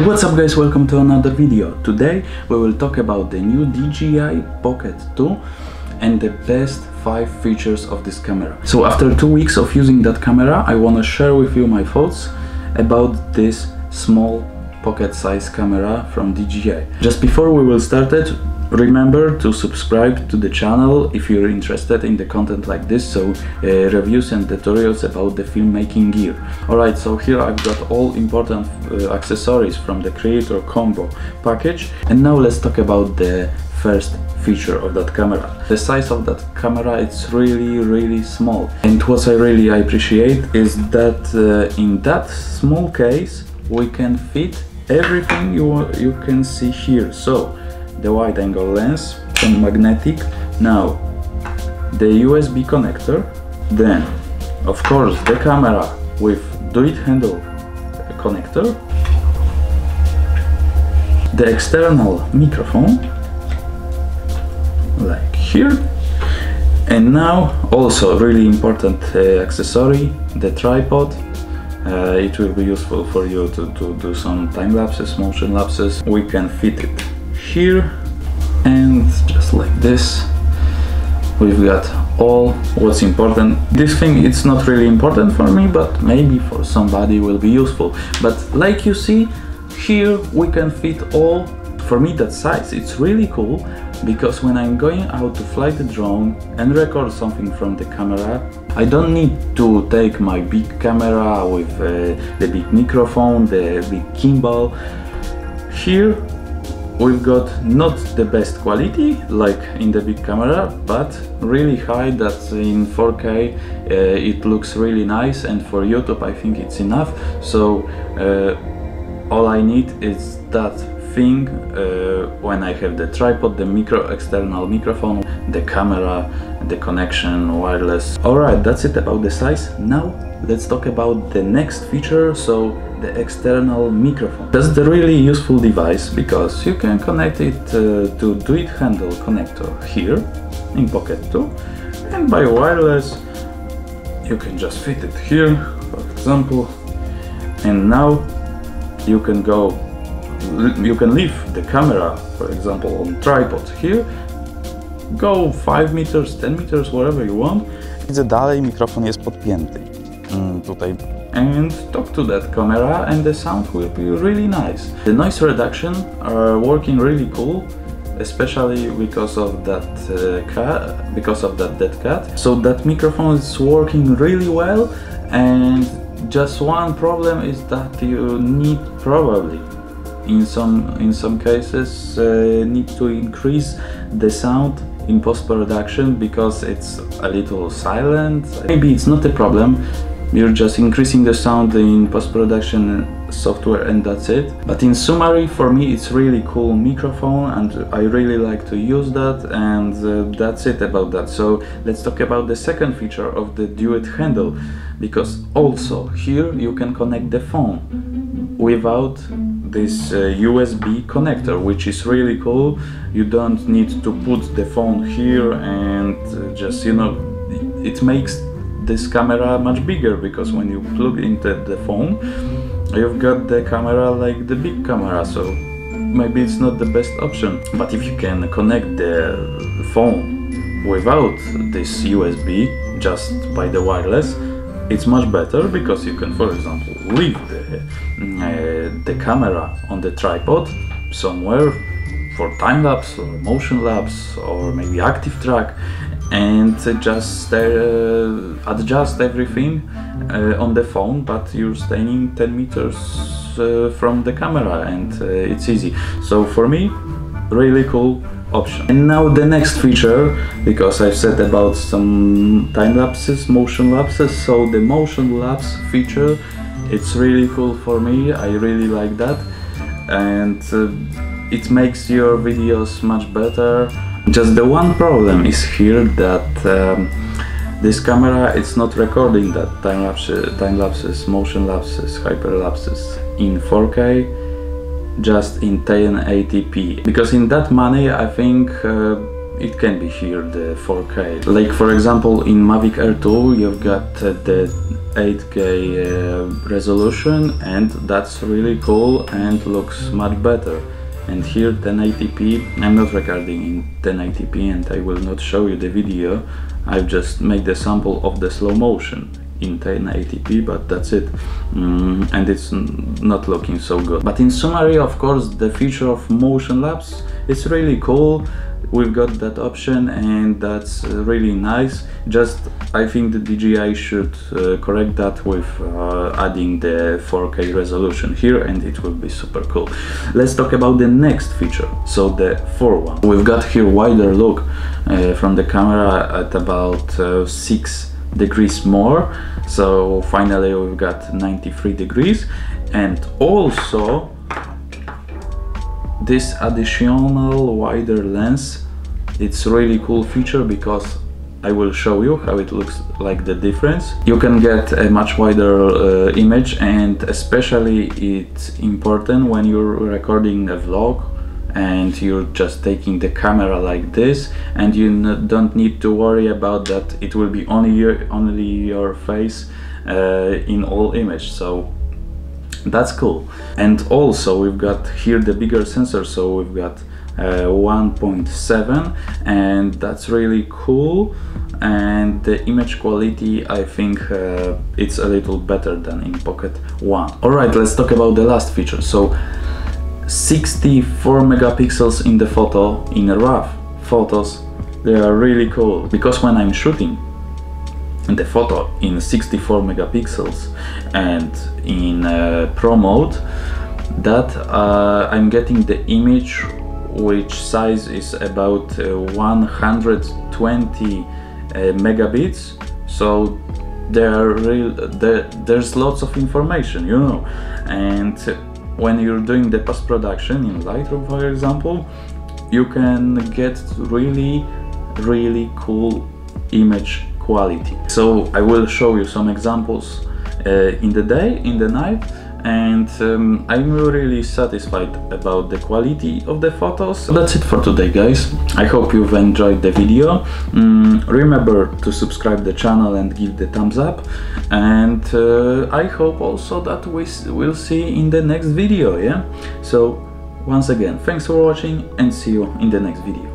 What's up guys, welcome to another video. Today we will talk about the new DJI Pocket 2 and the best 5 features of this camera. So after 2 weeks of using that camera, I want to share with you my thoughts about this small pocket size camera from DJI. Just before we will start it, remember to subscribe to the channel if you're interested in the content like this, so reviews and tutorials about the filmmaking gear. Alright, so here I've got all important accessories from the Creator Combo package, and now let's talk about the first feature of that camera. The size of that camera, it's really small, and what I really appreciate is that in that small case we can fit everything you can see here. So the wide angle lens and magnetic, now the USB connector, then of course the camera with do-it handle connector, the external microphone like here, and now also really important accessory, the tripod. It will be useful for you to do some time lapses, motion lapses. We can fit it here, and just like this we've got all what's important. This thing, it's not really important for me, but maybe for somebody will be useful. But like you see here, we can fit all. For me that size, it's really cool, because when I'm going out to fly the drone and record something from the camera, I don't need to take my big camera with the big microphone, the big gimbal. Here we've got not the best quality like in the big camera, but really high that in 4K it looks really nice, and for YouTube I think it's enough. So all I need is that thing when I have the tripod, the external microphone, the camera, the connection, wireless. Alright, that's it about the size. Now let's talk about the next feature, so the external microphone. That's the really useful device, because you can connect it to do-it handle connector here in Pocket 2, and by wireless you can just fit it here, for example, and now you can leave the camera, for example, on tripod here, go 5 meters, 10 meters, wherever you want. Widzę dalej, mikrofon jest podpięty tutaj. And talk to that camera, and the sound will be really nice. The noise reduction are working really cool, especially because of that dead cat. So that microphone is working really well, and just one problem is that you need probably in some cases need to increase the sound in post-production, because it's a little silent. Maybe it's not a problem, you're just increasing the sound in post-production software and that's it. But in summary, for me it's really cool microphone, and I really like to use that, and that's it about that. So let's talk about the second feature of the do-it handle, because also here you can connect the phone without this USB connector, which is really cool. You don't need to put the phone here and just, you know, it makes this camera much bigger, because when you plug into the phone, you've got the camera like the big camera, so maybe it's not the best option. But if you can connect the phone without this USB, just by the wireless, it's much better, because you can, for example, leave the camera on the tripod somewhere for time-lapse or motion-lapse or maybe active track, and just adjust everything on the phone, but you're staying 10 meters from the camera, and it's easy. So for me, really cool option. And now the next feature, because I've said about some time lapses, motion lapses, so the motion lapse feature, it's really cool for me. I really like that, and it makes your videos much better. Just the one problem is here that this camera, it's not recording that time lapses, motion lapses, hyperlapses in 4K, just in 1080p, because in that money I think it can be here the 4K. Like for example in Mavic Air 2 you've got the 8K resolution, and that's really cool and looks much better. And here 1080p, I'm not recording in 1080p and I will not show you the video. I've just made the sample of the slow motion in 1080p, but that's it. And it's not looking so good. But in summary, of course, the feature of Motionlapse is really cool. We've got that option and that's really nice. Just I think the DJI should correct that with adding the 4K resolution here, and it will be super cool. Let's talk about the next feature, so the 4th one. We've got here wider look from the camera at about 6 degrees more, so finally we've got 93 degrees, and also this additional wider lens. It's really cool feature because I will show you how it looks like the difference. You can get a much wider image, and especially it's important when you're recording a vlog and you're just taking the camera like this, and you don't need to worry about that it will be only your face in all image. So that's cool. And also we've got here the bigger sensor, so we've got 1.7, and that's really cool. And the image quality, I think it's a little better than in Pocket 1. Alright, let's talk about the last feature. So 64 megapixels in the photo, in RAW photos, they are really cool, because when I'm shooting the photo in 64 megapixels and in Pro mode, that I'm getting the image which size is about 120 megabits, so there's lots of information, you know. And when you're doing the post-production in Lightroom, for example, you can get really cool image quality. So I will show you some examples in the day, in the night, and I'm really satisfied about the quality of the photos. So that's it for today, guys. I hope you've enjoyed the video. Remember to subscribe the channel and give the thumbs up, and I hope also that we will see in the next video. Yeah, so once again, thanks for watching and see you in the next video.